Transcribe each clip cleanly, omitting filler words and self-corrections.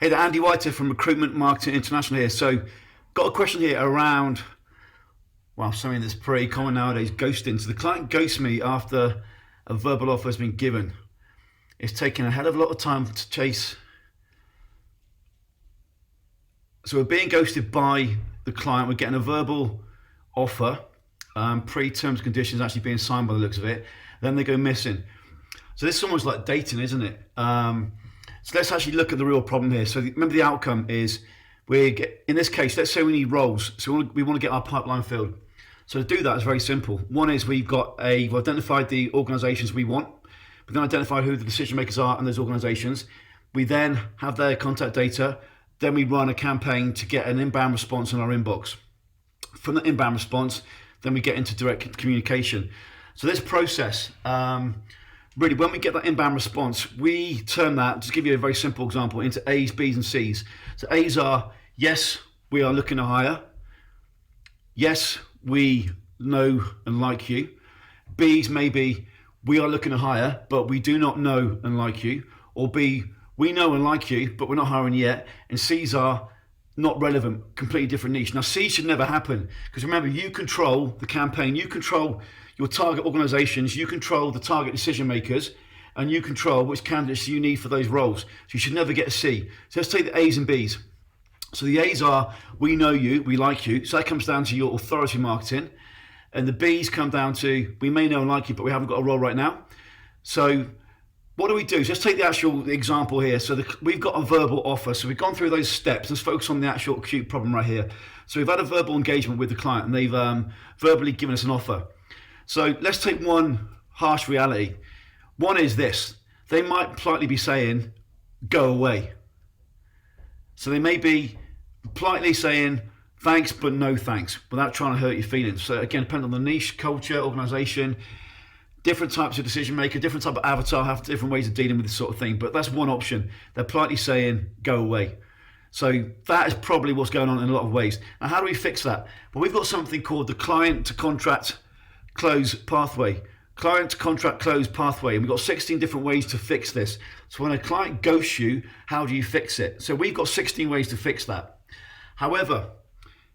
Hey, Andy White from Recruitment Marketing International here. So, got a question here around, well, something that's pretty common nowadays, ghosting. So the client ghosts me after a verbal offer has been given. It's taken a hell of a lot of time to chase. So we're being ghosted by the client. We're getting a verbal offer, pre-terms conditions actually being signed by the looks of it. Then they go missing. So this is almost like dating, isn't it? So let's actually look at the real problem here. So remember, the outcome is in this case, let's say we need roles. So we want to get our pipeline filled. So to do that is very simple. One is we've identified the organizations we want. We've then identified who the decision makers are in those organizations. We then have their contact data. Then we run a campaign to get an inbound response in our inbox. From the inbound response, then we get into direct communication. So this process, really, when we get that inbound response, we turn that, to give you a very simple example, into A's, B's and C's. So A's are, yes, we are looking to hire. Yes, we know and like you. B's maybe, we are looking to hire, but we do not know and like you. Or B, we know and like you, but we're not hiring yet. And C's are not relevant, completely different niche. Now, C should never happen, because remember, you control the campaign, you control your target organizations, you control the target decision makers, and you control which candidates you need for those roles. So you should never get a C. So let's take the A's and B's. So the A's are, we know you, we like you. So that comes down to your authority marketing. And the B's come down to, we may know and like you, but we haven't got a role right now. So what do we do? So let's take the actual example here. So we've got a verbal offer. So we've gone through those steps. Let's focus on the actual acute problem right here. So we've had a verbal engagement with the client, and they've verbally given us an offer. So let's take one harsh reality. One is this: they might politely be saying, go away. So they may be politely saying, thanks, but no thanks, without trying to hurt your feelings. So again, depending on the niche, culture, organization, different types of decision maker, different type of avatar have different ways of dealing with this sort of thing. But that's one option. They're politely saying, go away. So that is probably what's going on in a lot of ways. Now, how do we fix that? Well, we've got something called the client to contract close pathway. Client to contract close pathway. And we've got 16 different ways to fix this. So when a client ghosts you, how do you fix it? So we've got 16 ways to fix that. However,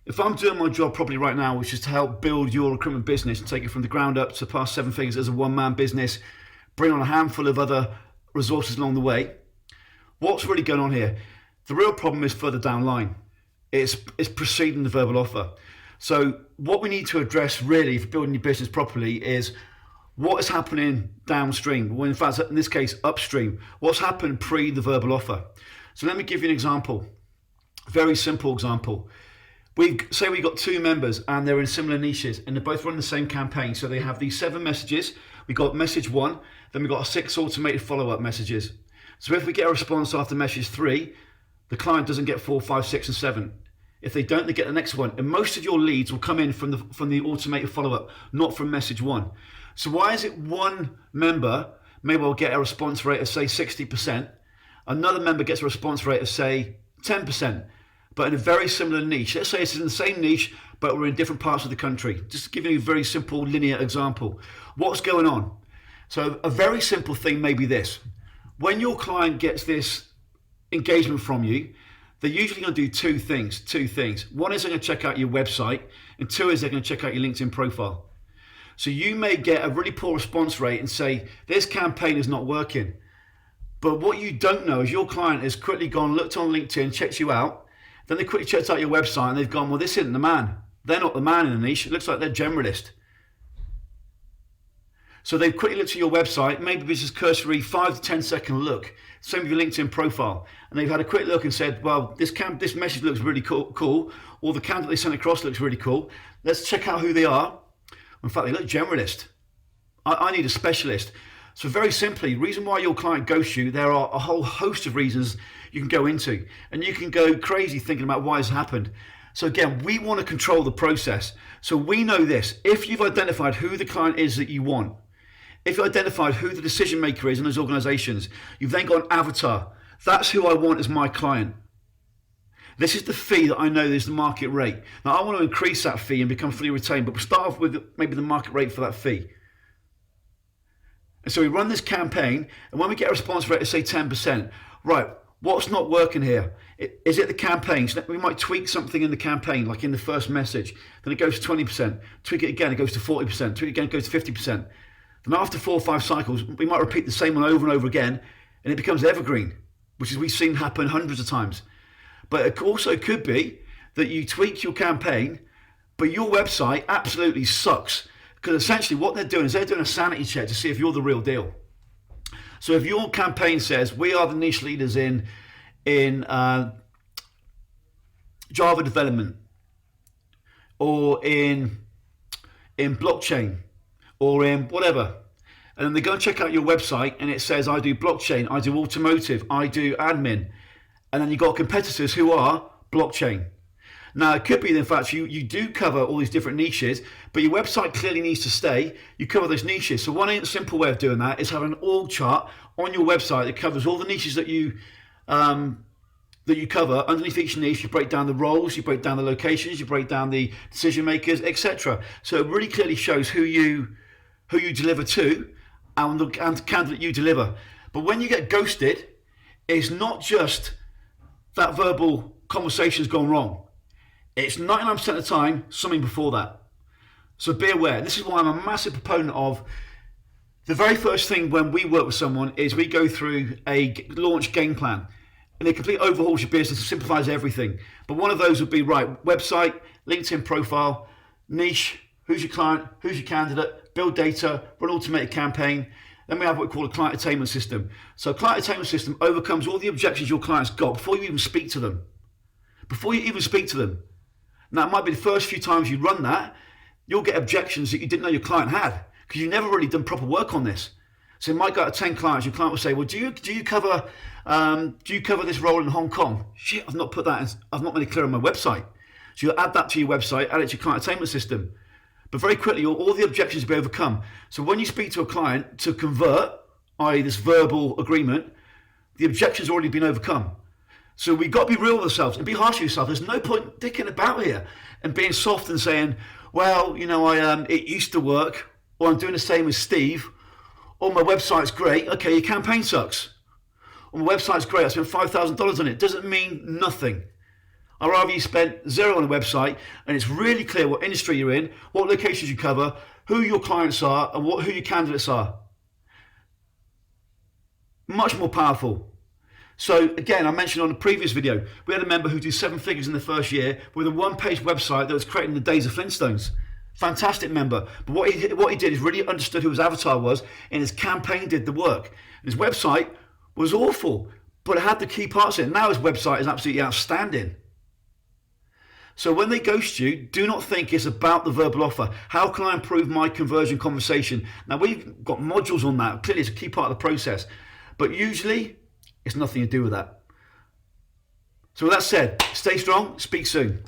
if I'm doing my job properly right now, which is to help build your recruitment business and take it from the ground up to past 7 figures as a one-man business, bring on a handful of other resources along the way, what's really going on here? The real problem is further down the line. It's preceding the verbal offer. So what we need to address really for building your business properly is what is happening downstream. Well, in fact, in this case, upstream. What's happened pre the verbal offer? So let me give you an example. Very simple example. We've got 2 members and they're in similar niches and they're both running the same campaign. So they have these 7 messages. We've got message 1, then we've got 6 automated follow-up messages. So if we get a response after message 3, the client doesn't get 4, 5, 6 and 7. If they don't, they get the next one. And most of your leads will come in from the automated follow-up, not from message 1. So why is it one member may well get a response rate of say 60%, another member gets a response rate of say 10%, but in a very similar niche? Let's say it's in the same niche, but we're in different parts of the country. Just to give you a very simple linear example. What's going on? So a very simple thing may be this. When your client gets this engagement from you, they're usually going to do two things. One is they're going to check out your website, and 2 is they're going to check out your LinkedIn profile. So you may get a really poor response rate and say, this campaign is not working. But what you don't know is your client has quickly gone, looked on LinkedIn, checked you out, then they quickly checked out your website and they've gone, well, this isn't the man. They're not the man in the niche. It looks like they're generalist. So they've quickly looked at your website, maybe it's just cursory 5 to 10 second look, same with your LinkedIn profile, and they've had a quick look and said, well, this message looks really cool, or the candidate they sent across looks really cool. Let's check out who they are. In fact, they look generalist. I need a specialist. So very simply, the reason why your client ghosts you, there are a whole host of reasons you can go into, and you can go crazy thinking about why it's happened. So again, we want to control the process. So we know this: if you've identified who the client is that you want, if you identified who the decision maker is in those organizations, you've then got an avatar. That's who I want as my client. This is the fee that I know is the market rate. Now I want to increase that fee and become fully retained, but we'll start off with maybe the market rate for that fee. And so we run this campaign, and when we get a response rate of say 10%, right, What's not working here? Is it the campaign? So we might tweak something in the campaign, like in the first message. Then it goes to 20%. Tweak it again, it goes to 40%. Tweak it again, it goes to 50%. Then after 4 or 5 cycles, we might repeat the same one over and over again, and it becomes evergreen, which is we've seen happen hundreds of times. But it also could be that you tweak your campaign, but your website absolutely sucks. Because essentially what they're doing is they're doing a sanity check to see if you're the real deal. So if your campaign says, we are the niche leaders in Java development, or in blockchain, or in whatever, and then they go and check out your website and it says, I do blockchain, I do automotive, I do admin, and then you've got competitors who are blockchain. Now, it could be, in fact, you do cover all these different niches, but your website clearly needs to stay. You cover those niches. So one simple way of doing that is have an org chart on your website that covers all the niches that you cover. Underneath each niche, you break down the roles, you break down the locations, you break down the decision makers, etc. So it really clearly shows who you deliver to and the candidate you deliver. But when you get ghosted, it's not just that verbal conversation's gone wrong. It's 99% of the time something before that. So be aware. This is why I'm a massive proponent of the very first thing when we work with someone is we go through a launch game plan, and it completely overhauls your business and simplifies everything. But one of those would be, right, website, LinkedIn profile, niche, who's your client, who's your candidate, build data, run automated campaign. Then we have what we call a client attainment system. So a client attainment system overcomes all the objections your client's got before you even speak to them. Now, it might be the first few times you run that, you'll get objections that you didn't know your client had because you've never really done proper work on this. So you might go to 10 clients, your client will say, well, do you cover this role in Hong Kong? Shit, I've not made it clear on my website. So you'll add that to your website, add it to your client attainment system. But very quickly, all the objections will be overcome. So when you speak to a client to convert, i.e. this verbal agreement, the objection's already been overcome. So we've got to be real with ourselves and be harsh with yourself. There's no point dicking about here and being soft and saying, well, it used to work, or I'm doing the same as Steve, or my website's great. Okay, your campaign sucks. Or my website's great, I spent $5,000 on it. Doesn't mean nothing. I'd rather you spent zero on a website and it's really clear what industry you're in, what locations you cover, who your clients are, and who your candidates are. Much more powerful. So again, I mentioned on the previous video, we had a member who did 7 figures in the first year with a one-page website that was created in the days of Flintstones. Fantastic member. But what he did is really understood who his avatar was, and his campaign did the work. His website was awful, but it had the key parts in it. Now his website is absolutely outstanding. So when they ghost you, do not think it's about the verbal offer. How can I improve my conversion conversation? Now we've got modules on that. Clearly it's a key part of the process. But usually it's nothing to do with that. So with that said, stay strong, speak soon.